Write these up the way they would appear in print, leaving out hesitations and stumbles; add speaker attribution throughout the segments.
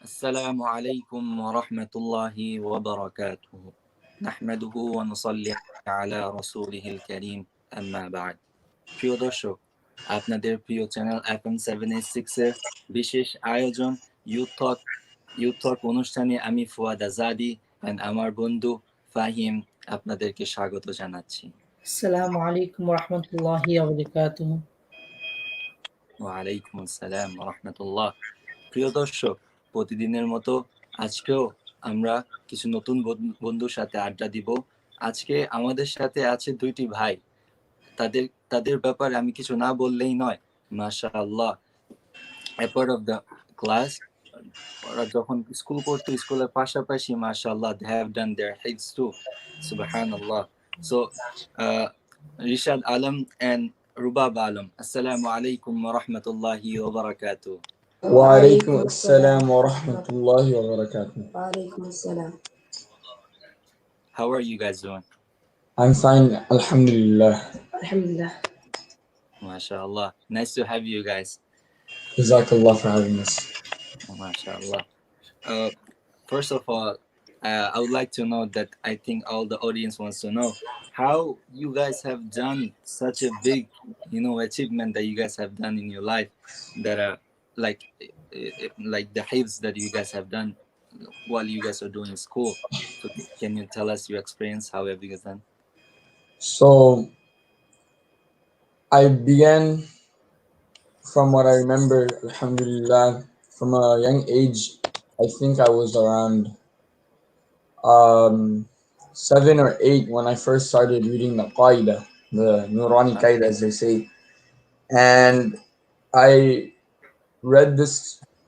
Speaker 1: السلام عليكم ورحمة الله وبركاته نحمده ونصلي على رسوله الكريم أما بعد প্রিয় দর্শক আপনাদের প্রিয় চ্যানেল FM786 এর বিশেষ আয়োজন ইউথ টক অনুষ্ঠানে আমি ফুয়াদ আজাদি এন্ড আমার বন্ধু ফাহিম আপনাদেরকে স্বাগত জানাচ্ছি।
Speaker 2: আসসালামু আলাইকুম ওয়া রাহমাতুল্লাহি ওয়া বারাকাতুহু।
Speaker 1: ওয়ালাইকুম আসসালাম ওয়া রাহমাতুল্লাহ। প্রিয় দর্শক, প্রতিদিনের মতো আজকেও আমরা কিছু নতুন বন্ধুর সাথে আড্ডা দিব। আজকে আমাদের সাথে আছে দুইটি ভাই। তাদের ব্যাপারে আমি কিছু না বললেই নয়। মাশাআল্লাহ, a part of the class, ওরা যখন স্কুল করতো, স্কুলের পাশাপাশি মাশাআল্লাহ they have done their hifz too. Subhanallah. So Rishad Alam and Rubab Alam, assalamu alaikum wa rahmatullahi wa barakatuh.
Speaker 3: وعليكم السلام ورحمة الله وبركاته.
Speaker 4: وعليكم السلام.
Speaker 1: How are you guys doing?
Speaker 3: I'm fine, alhamdulillah.
Speaker 4: Alhamdulillah.
Speaker 1: MashaAllah. Nice to have you guys.
Speaker 3: Jazakallah for having us.
Speaker 1: MashaAllah. First of all, I would like to know that I think all the audience wants to know how you guys have done such a big, achievement that you guys have done in your life, that are like the hifz that you guys have done while you guys are doing school. So can you tell us your experience? How have you guys done?
Speaker 3: So, I began, from what I remember, alhamdulillah, from a young age. I think I was around 7 or 8 when I first started reading the Qaida, the Nurani Qaida, as they say. And I read this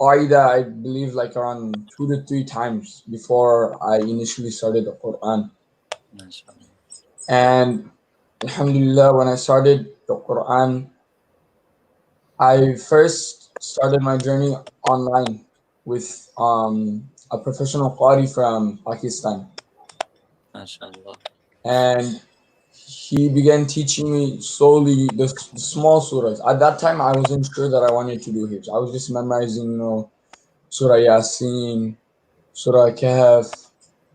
Speaker 3: Qaida, I believe, like around 2 to 3 times before I initially started the Quran. And alhamdulillah, when I started the Quran, I first started my journey online with a professional Qari from Pakistan.
Speaker 1: MashaAllah.
Speaker 3: And he began teaching me slowly the small surahs. At that time, I wasn't sure that I wanted to do hifz. I was just memorizing, Surah Yasin, Surah Kahf,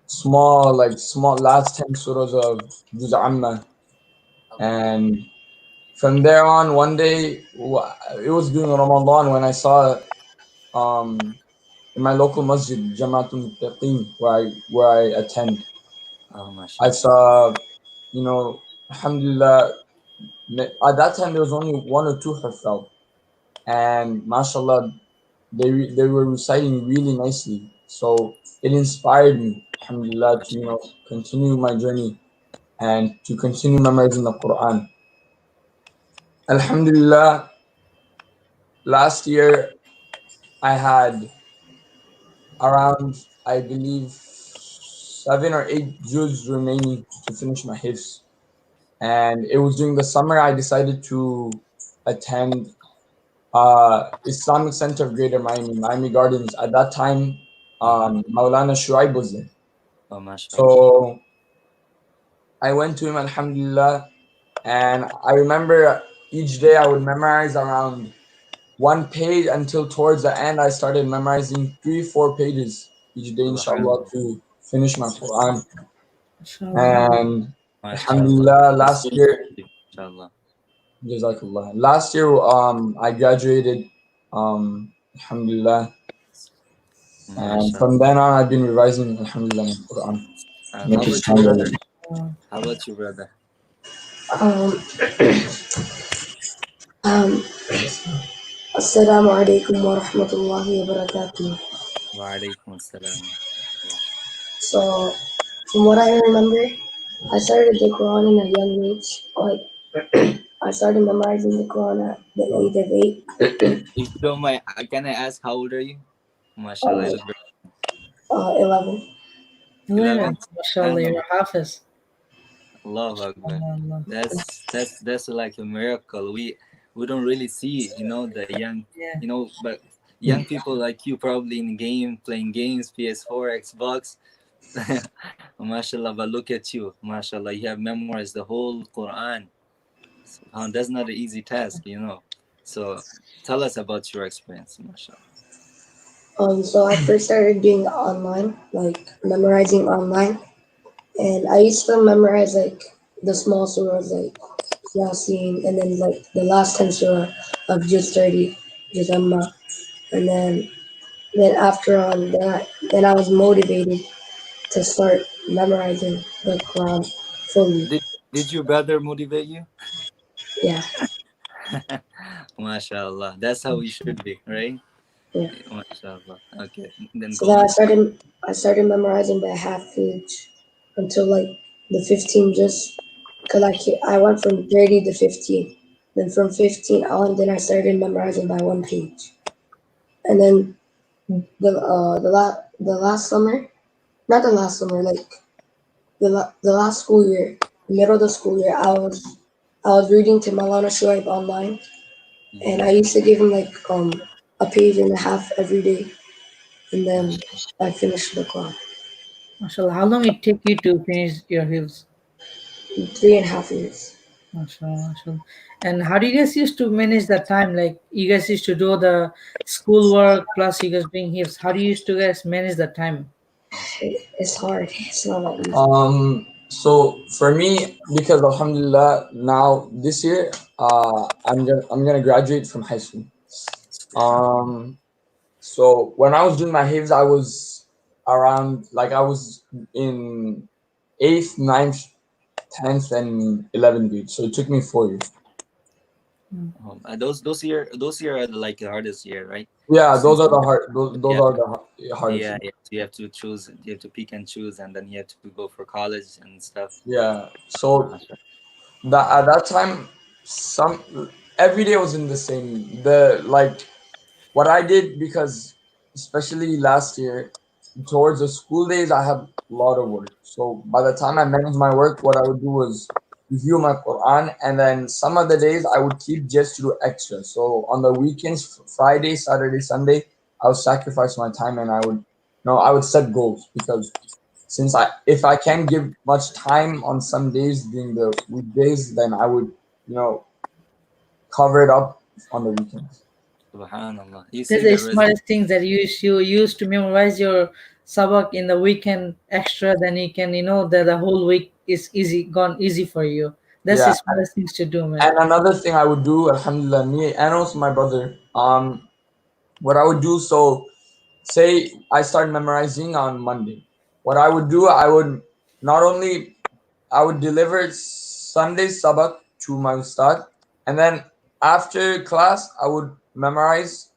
Speaker 3: small last 10 surahs of Juz Amma. And from there on, one day, it was during Ramadan when I saw in my local masjid, Jamaatul Muttaqeen, where I attend.
Speaker 1: Oh,
Speaker 3: I
Speaker 1: MashaAllah.
Speaker 3: saw, alhamdulillah, at that time there was only 1 or 2 hafal, and mashallah, they were reciting really nicely. So it inspired me, alhamdulillah, to continue my journey and to continue memorizing the Quran. Alhamdulillah, last year I had around, I believe, 7 or 8 juz remaining to finish my hifz. And it was during the summer I decided to attend Islamic Center of Greater Miami Gardens. At that time, Maulana Shuaib was there.
Speaker 1: Oh, MashaAllah.
Speaker 3: So I went to him, alhamdulillah, and I remember each day I would memorize around 1 page until towards the end I started memorizing 3-4 pages each day, inshallah, to finish my Quran. And alhamdulillah, last year,
Speaker 1: MashaAllah.
Speaker 3: Jazakallah. Last year, I graduated, alhamdulillah. And from then on, I've been revising, alhamdulillah, my Quran.
Speaker 1: How about you, brother?
Speaker 4: Assalamu alaikum wa rahmatullahi wa barakatuh.
Speaker 1: Wa alaikum assalam.
Speaker 4: So, from what I remember, I started the Quran in a young age. Like, I started memorizing the Quran at the age of 8.
Speaker 1: If you don't mind, can I ask how old are you? MashaAllah.
Speaker 4: 11.
Speaker 2: 11. MashaAllah, you're Hafiz.
Speaker 1: Allahu Akbar. That's like a miracle. We don't really see, the young, but young people like you probably playing games, PS4, Xbox. MashaAllah, but look at you. MashaAllah, you have memorized the whole Quran. That's not an easy task, you know. So tell us about your experience, mashallah.
Speaker 4: So I first started doing online, like memorizing online, and I used to memorize like the small surahs like Yasin, and then like the last 10 surah of Juz 30, Juz Amma, and then after on that, then I was motivated to start memorizing the Quran fully.
Speaker 1: Did your brother motivate you?
Speaker 4: Yeah,
Speaker 1: Mashallah. That's how we should be, right?
Speaker 4: yeah.
Speaker 1: Mashallah. Okay, then
Speaker 4: So
Speaker 1: go
Speaker 4: then
Speaker 1: on.
Speaker 4: I started memorizing by half page until like the 15 just because I went from 30 to 15. Then from 15 on, then I started memorizing by one page. And then the last summer, not the last summer, like the last school year, middle of the school year, I was reading to Malana Shoaib online, and
Speaker 1: Mhm.
Speaker 4: I used to give him like a page and a half every day, and then I finished the Quran
Speaker 2: MashaAllah. How long it take you to finish your hills?
Speaker 4: in 3.5 years.
Speaker 2: MashaAllah, MashaAllah. And how do you guys used to manage the time? Like you guys used to do the schoolwork plus you guys doing hills. How do you used to guys manage the time?
Speaker 1: Mashallah.
Speaker 4: It's hard. It's not that easy.
Speaker 3: So for me, because Alhamdulillah, now this year, I'm gonna graduate from high school. Um, so when I was doing my hifz, I was around like I was in eighth, ninth, 10th, and 11th grade. So it took me 4 years.
Speaker 1: Those year are like the hardest year, right?
Speaker 3: Yeah, those
Speaker 1: Since
Speaker 3: are the hard. Those
Speaker 1: yeah,
Speaker 3: are the hardest.
Speaker 1: yeah, yeah. You have to choose. You have to pick and choose, and then you have to go for college and stuff.
Speaker 3: Yeah. So
Speaker 1: Mashallah.
Speaker 3: that at that time, some every day was in the same. The like what I did because especially last year towards the school days I had a lot of work. So by the time I managed my work, what I would do was review my Quran, and then some of the days I would keep just to do extra. So on the weekends, Friday, Saturday, Sunday, I would sacrifice my time and I would set goals because since if I can't give much time on some days during the weekdays, then I would you know cover it up on the weekends.
Speaker 1: Subhanallah. You
Speaker 2: That's
Speaker 1: see
Speaker 2: the
Speaker 1: the result.
Speaker 2: smartest thing that you used to memorize your sabak in the weekend extra. Then you can the whole week is easy gone easy for you. That's the
Speaker 3: Yeah.
Speaker 2: smartest things to do, man.
Speaker 3: And another thing I would do, Alhamdulillah, me and also my brother, what I would do, so say I start memorizing on Monday. What I would do, I would not only I would deliver Sunday sabak to my ustad, and then after class I would memorize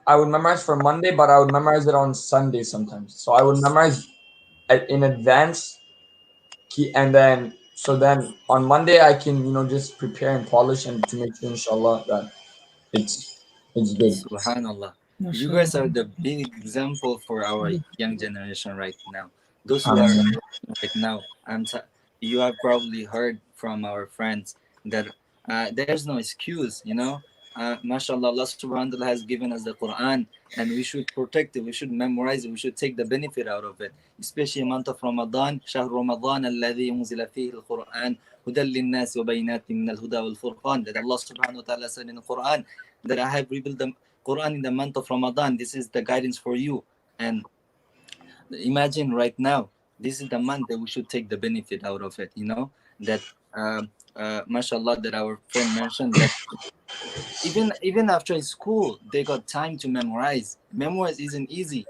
Speaker 3: I would memorize for Monday, but I would memorize it on Sunday sometimes. So I would memorize in advance and then then on Monday I can just prepare and polish and to make sure inshallah that it's it's good.
Speaker 1: Subhanallah. You guys are
Speaker 2: MashaAllah.
Speaker 1: the big example for our young generation right now. Those who are
Speaker 3: Um,
Speaker 1: right now, you have probably heard from our friends that there's no excuse, you know. MashaAllah, Allah subhanahu wa ta'ala has given us the Quran and we should protect it, we should memorize it, we should take the benefit out of it. Especially month of Ramadan, شهر رمضان الذي أنزل فيه القرآن هدى للناس وبينات من الهدى والفرقان, that Allah subhanahu wa ta'ala said in the Quran that I have revealed the Quran in the month of Ramadan. This is the guidance for you. And imagine right now, this is the month that we should take the benefit out of it. You know that, mashallah, that our friend mentioned that even after school, they got time to memorize. Memorize isn't easy.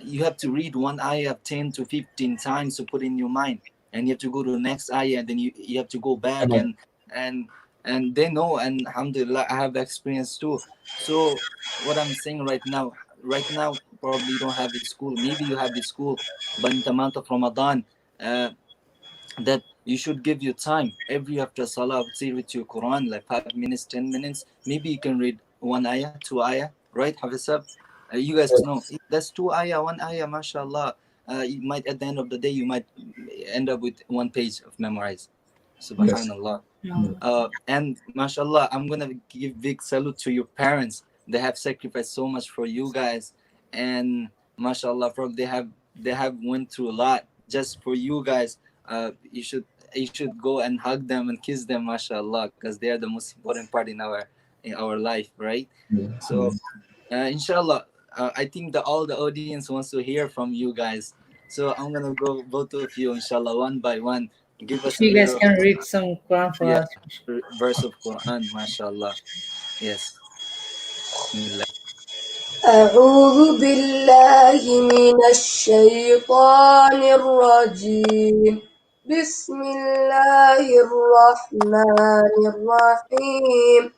Speaker 1: You have to read one ayah 10 to 15 times to put in your mind, and you have to go to the next ayah, and then you have to go back and and they know, and alhamdulillah, I have experience too. So what I'm saying right now probably you don't have the school, maybe you have the school, but in the month of Ramadan, uh, that you should give your time every after salah. I would say read your Quran like 5 minutes, 10 minutes. Maybe you can read one ayah, two ayah, right, Hafizab? You guys know that's two ayah, one ayah, mashallah. You might at the end of the day you might end up with one page of memorize.
Speaker 3: yes.
Speaker 1: Subhanallah.
Speaker 3: Yeah.
Speaker 1: And mashallah, I'm gonna give big salute to your parents. They have sacrificed so much for you guys, and mashallah, probably they have went through a lot just for you guys. you should go and hug them and kiss them, mashallah, because they are the most important part in our life, right?
Speaker 3: Yeah.
Speaker 1: So inshallah, I think that all the audience wants to hear from you guys. So I'm gonna go both of you, inshallah, one by one. Give us
Speaker 2: If
Speaker 1: a
Speaker 2: you guys
Speaker 1: little,
Speaker 2: can read some Quran for
Speaker 1: yeah,
Speaker 2: us.
Speaker 1: verse of Quran, mashallah. Yes. Bismillah.
Speaker 4: أعوذ بالله من الشيطان الرجيم. بسم الله الرحمن الرحيم.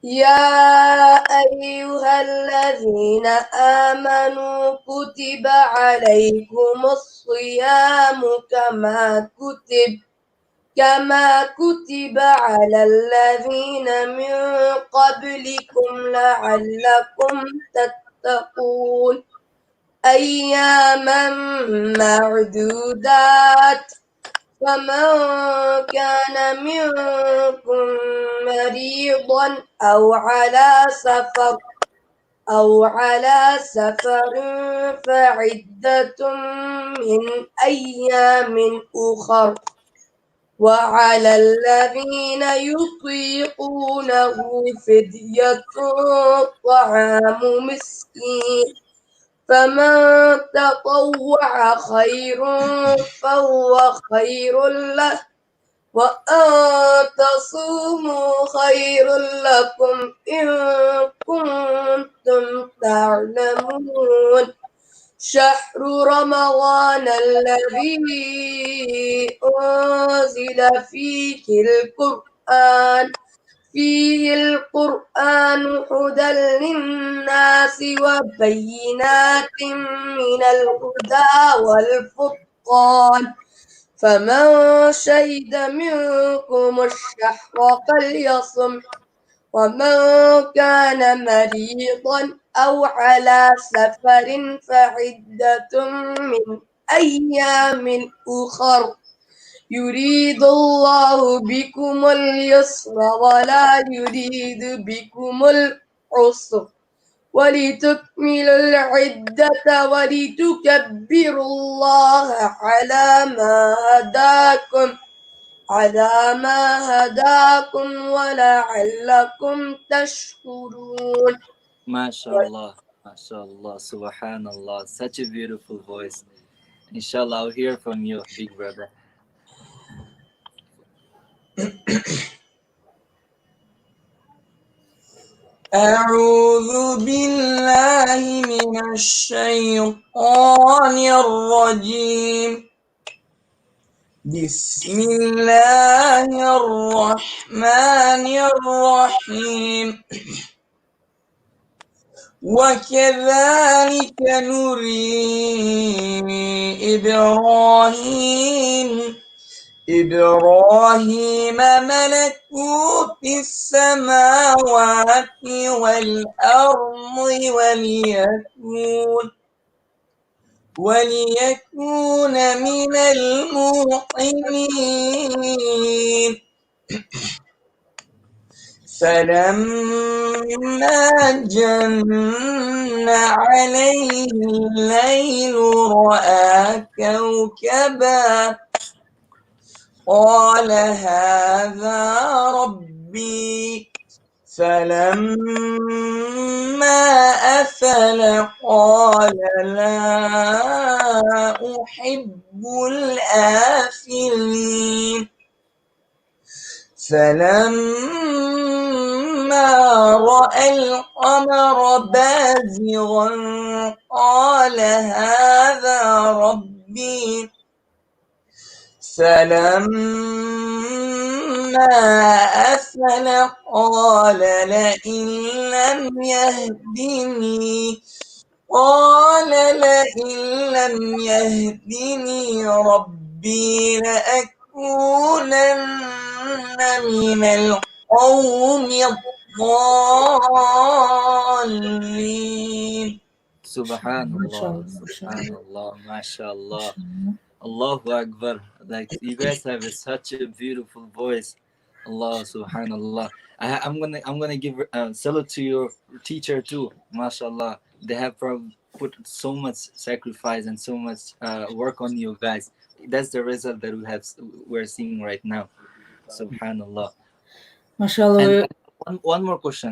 Speaker 4: يا أيها الذين آمنوا كتب عليكم الصيام كما كتب على الذين من قبلكم لعلكم تتقون أياما معدودات فمن كان منكم مريضا أو على سفر فعدة من أيام أخر وعلى الذين يطيقونه فدية طعام مسكين فمن تطوع خير فهو خير له وأن تصوموا خير لكم إن كنتم تعلمون شهر رمضان الذي أنزل فيه القرآن هدى للناس وبينات من الهدى والفرقان فمن شهد منكم الشهر فليصم ومن كان مريضا أو على سفر فعدة من أيام أخر يريد الله بكم اليسر ولا يريد بكم العسر ولتكملوا العدة ولتكبروا الله على ما هداكم ولعلكم تشكرون.
Speaker 1: Mashallah, mashallah, subhanallah. Such a beautiful voice. Inshallah, I'll hear from you, big brother.
Speaker 3: أعوذ بالله من الشيطان الرجيم. بسم الله الرحمن الرحيم. وكذلك نري إبراهيم ملكوت السماوات والأرض وليكون من الموقنين فلما جن عليه الليل رأى كوكبا قال هذا ربي فلما أفل قال لا أحب الآفلين فلما رأى القمر بازغا قال هذا ربي فلما أفل قال لئن لم يهدني ربي لأكونن من القوم الضالين.
Speaker 1: Subhanallah,
Speaker 2: Mashallah,
Speaker 1: subhanallah, mashallah. Allahu Akbar. Like, you guys have such a beautiful voice. Allah, subhanallah. I'm gonna give salute to your teacher too. Mashallah. They have put so much sacrifice and so much work on you guys. That's the result that we're seeing right now. Subhanallah.
Speaker 2: MashaAllah.
Speaker 1: And one more question,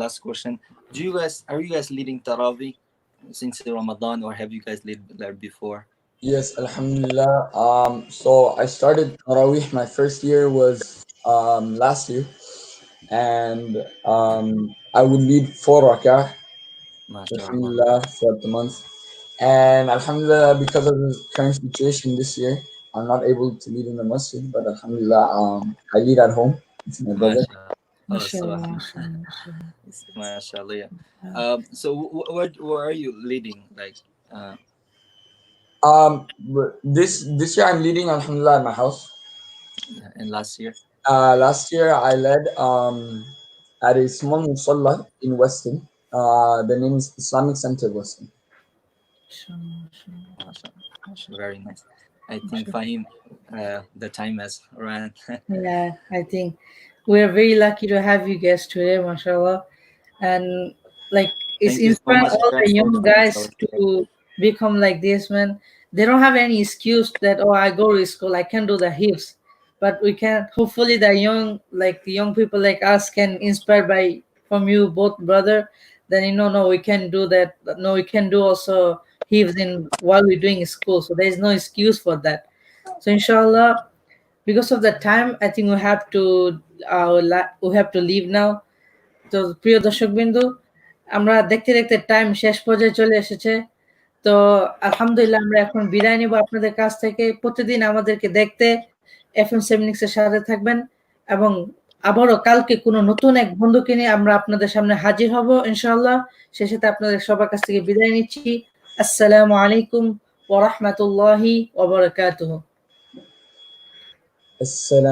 Speaker 1: last question. Are you guys leading Taraweeh since Ramadan, or have you guys led that before?
Speaker 3: Yes, Alhamdulillah. So I started Tarawih. My first year was last year, and I would lead 4 rakah,
Speaker 1: MashaAllah.
Speaker 3: Alhamdulillah, throughout the month. And Alhamdulillah, because of the current situation this year, I'm not able to lead in the masjid, but Alhamdulillah, I lead at home with my brother.
Speaker 2: MashaAllah.
Speaker 1: MashaAllah. Yeah. So where are you leading? Like,
Speaker 3: This year I'm leading Alhamdulillah at my house.
Speaker 1: and last year?
Speaker 3: Last year I led at a small musalla in Weston. The name is Islamic Center Weston.
Speaker 1: MashaAllah. Very nice. I think Fahim, the time has run.
Speaker 2: Yeah, I think we're very lucky to have you guys today, mashallah. And like it's
Speaker 1: Thank you so
Speaker 2: inspiring
Speaker 1: much,
Speaker 2: all
Speaker 1: guys,
Speaker 2: the
Speaker 1: for
Speaker 2: young
Speaker 1: joining
Speaker 2: guys
Speaker 1: us.
Speaker 2: to become like this, man. They don't have any excuse that, oh, I go to school, I can't do the hips. But we can hopefully the young people like us can inspire by from you both, brother. Then no, we can do that. No, we can do also hips in while we're doing school. So there's no excuse for that. So inshallah, because of the time, I think we have to leave now. তো প্রিয় দর্শকবৃন্দু, আমরা দেখতে দেখতে time শেষ পর্যায়ে চলে এসেছে। তো আলহামদুলিল্লাহ আমরা এখন বিদায় নিব আপনাদের কাছ থেকে। প্রতিদিন আমাদেরকে দেখতে FM786 এর সাথে থাকবেন, এবং আবারও কালকে কোনো নতুন এক বন্ধুকে নিয়ে আমরা আপনাদের সামনে হাজির হব ইনশাআল্লাহ। সেই সাথে আপনাদের সবার কাছ থেকে বিদায় নিচ্ছি। আসসালামু আলাইকুম ওয়া রাহমাতুল্লাহি ওয়া বারাকাতুহু।
Speaker 3: Assalam